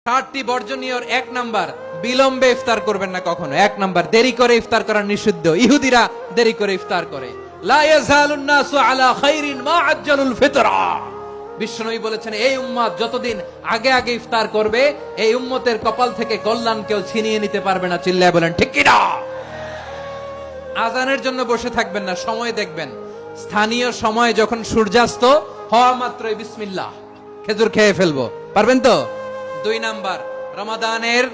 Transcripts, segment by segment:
60টি বর্জনীয়র 1 number, বিলম্বে ইফতার করবেন না কখনো। 1 নাম্বার, দেরি করে ইফতার করা নিষিদ্ধ। ইহুদিরা দেরি করে ইফতার করে। লা ইয়াজালুন নাসু আলা খাইরিন মা আজ্জালুল ফিতরা। বিশ্বনবী বলেছেন, এই উম্মত যতদিন আগে আগে ইফতার করবে, এই উম্মতের কপাল থেকে কল্যাণ কেউ ছিনিয়ে নিতে পারবে না। চিল্লায় বলেন ঠিক কি না? আজানের জন্য বসে থাকবেন না, সময় দেখবেন। স্থানীয় সময় যখন সূর্যাস্ত হওয়া মাত্রই বিসমিল্লাহ, খেজুর খেয়ে ফেলবো। পারবেন তো? 2 নাম্বার, রমাদানের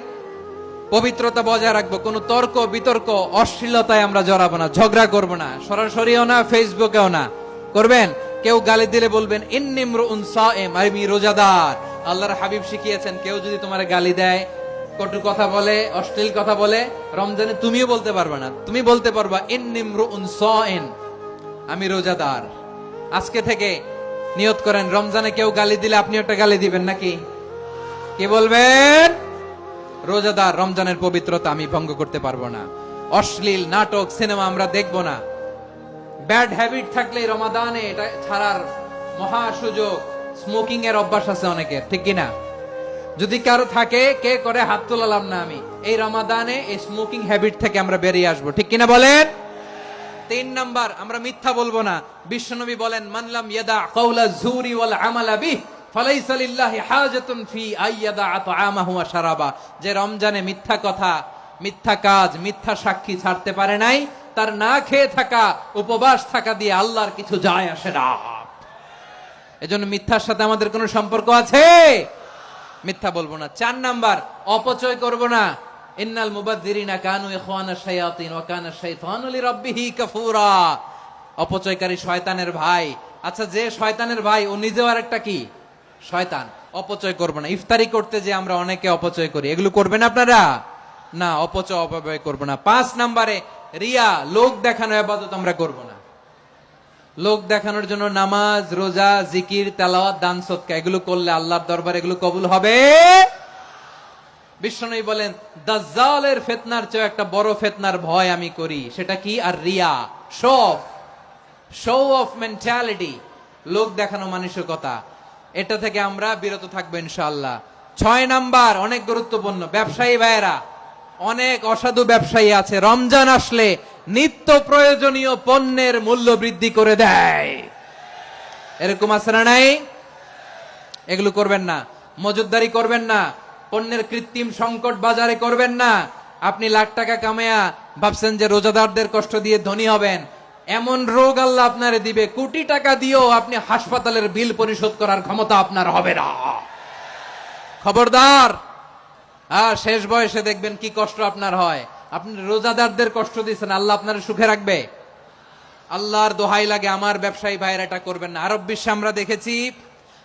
পবিত্রতা বজায় রাখবো। কোনো তর্ক বিতর্ক অশ্লীলতায় আমরা জড়াবো না, ঝগড়া করবো না, সরাসরিও না, ফেসবুকেও না। করবেন? কেউ গালি দিলে বলবেন ইন্নিমরুউন সায়েম, আমি রোজাদার। আল্লাহর হাবিব শিখিয়েছেন, কেউ যদি তোমার গালি দেয়, কটু কথা বলে, অশ্লীল কথা বলে, রমজানে তুমিও বলতে পারবে না। তুমি বলতে পারবা ইন্নিমরুউন সায়েম, আমি রোজাদার। আজকে থেকে নিয়ত করেন, রমজানে কেউ গালি দিলে আপনি একটা গালি দিবেন নাকি? কি বলবেন? রোজাদার, রমজানের পবিত্রতা আমি ভঙ্গ করতে পারবো না। অশ্লীল নাটক সিনেমা আমরা দেখবো না। ব্যাড হ্যাবিট থাকলে রমাদানে এটা ছাড়ার মহা সুযোগ। স্মোকিং এর অভ্যাস আছে অনেকের, ঠিক কিনা? যদি কারো থাকে, কে করে হাত তোলালাম না আমি। এই রমাদানে এই স্মোকিং হ্যাবিট থেকে আমরা বেরিয়ে আসবো, ঠিক কিনা বলেন? 3 নাম্বার, আমরা মিথ্যা বলবো না। বিশ্বনবী বলেন, মানলাম ইয়াদা কাওলা যুরি ওয়াল আমালা বিহি ফালাইসা লিল্লাহি হাজাতুন ফি আইয়াদা তাআমাহু ওয়া শারাবা। যে রমজানে মিথ্যা কথা, মিথ্যা কাজ, মিথ্যা সাক্ষী ছাড়তে পারে নাই, তার না খেয়ে থাকা, উপবাস থাকা দিয়ে আল্লাহর কিছু যায় আসে না। এজন্য মিথ্যার সাথে আমাদের কোনো সম্পর্ক আছে? মিথ্যা বলবো না। 4 নাম্বার, অপচয় করব না। ইন্নাল মুবাযযিরিনা কানু ইখওয়ানাশ শায়াতিন ওয়া কানা শাইতানু লিরাব্বিহি কাফুরা। অপচয়কারী শয়তানের ভাই। আচ্ছা, যে শয়তানের ভাই, ও নিজেও আরেকটা কি? শয়তান। অপচয় করব না। ইফতারি করতে যে আমরা অনেকে অপচয় করি, এগুলো করবেন আপনারা না। অপব্যয় করব না। 5 নাম্বারে, রিয়া, লোক দেখানো ইবাদত আমরা করব না। লোক দেখানোর জন্য নামাজ, রোজা, জিকির, তেলাওয়াত, দান সদকা এগুলো করলে আল্লাহর দরবারে এগুলো কবুল হবে। বিশ্বনবী বলেন, দাজ্জালের ফিতনার চেয়ে একটা বড় ফিতনার ভয় আমি করি। সেটা কি? আর রিয়া, শো অফ মেন্টালিটি, লোক দেখানো মানসিকতা। এটা থেকে আমরা বিরত থাকবো ইনশাআল্লাহ। 6 নাম্বার, অনেক গুরুত্বপূর্ণ। ব্যবসায়ী ভাইয়েরা, অনেক অসাধু ব্যবসায়ী আছে, রমজান আসলে নিত্য প্রয়োজনীয় পণ্যের মূল্য বৃদ্ধি করে দেয়। এরকম আছে না নাই? এগুলো করবেন না। মজুদদারি করবেন না। পণ্যের কৃত্রিম সংকট বাজারে করবেন না। আপনি লাখ টাকা কামায়া ভাবছেন যে রোজাদারদের কষ্ট দিয়ে ধনী হবেন। এমন রোগ আল্লাহ আপনারে দিবে, কোটি টাকা দিয়েও আপনি হাসপাতালের বিল পরিশোধ করার ক্ষমতা আপনার হবে না। খবরদার। শেষ বয়সে দেখবেন কি কষ্ট আপনার হয়। আপনি রোজাদারদের কষ্ট দিচ্ছেন, আল্লাহ আপনার সুখে রাখবে? আল্লাহর দোহাই লাগে, আমার ব্যবসায়ী ভাইয়েরা এটা করবেন না। আরব বিশ্বে আমরা দেখেছি,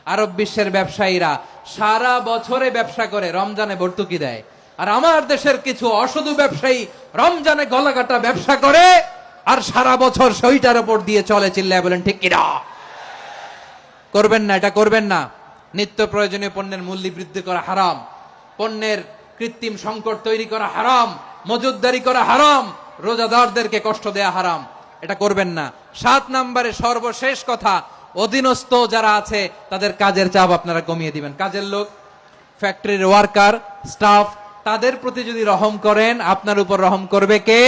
আরব বিশ্বের ব্যবসায়ীরা সারা বছরে ব্যবসা করে, রমজানে ভর্তুকি দেয়। আর আমার দেশের কিছু অসাধু ব্যবসায়ী রমজানে গলাকাটা ব্যবসা করে আর সারা বছর সেইটার উপর দিয়ে চলে। চিল্লায় বলেন ঠিক কিনা? করবেন না, এটা করবেন না। নিত্য প্রয়োজনীয় পণ্যের মূল্য বৃদ্ধি করা হারাম। পণ্যের কৃত্রিম সংকট তৈরি করা হারাম। মজুদদারি করা হারাম। রোজাদারদেরকে কষ্ট দেয়া হারাম। এটা করবেন না। 7 নাম্বারে সর্বশেষ কথা, অধীনস্থ যারা আছে তাদের কাজের চাপ আপনারা কমিয়ে দিবেন। কাজের লোক, ফ্যাক্টরির ওয়ার্কার, স্টাফ, তাদের প্রতি যদি রহম করেন, আপনার উপর রহম করবে কে?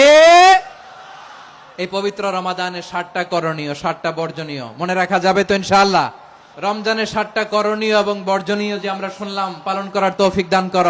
এই পবিত্র রমাদানের 7টা করণীয়, 7টা বর্জনীয় মনে রাখা যাবে তো ইনশাআল্লাহ? রমজানের 7টা করণীয় এবং বর্জনীয় যে আমরা শুনলাম, পালন করার তৌফিক দান করো।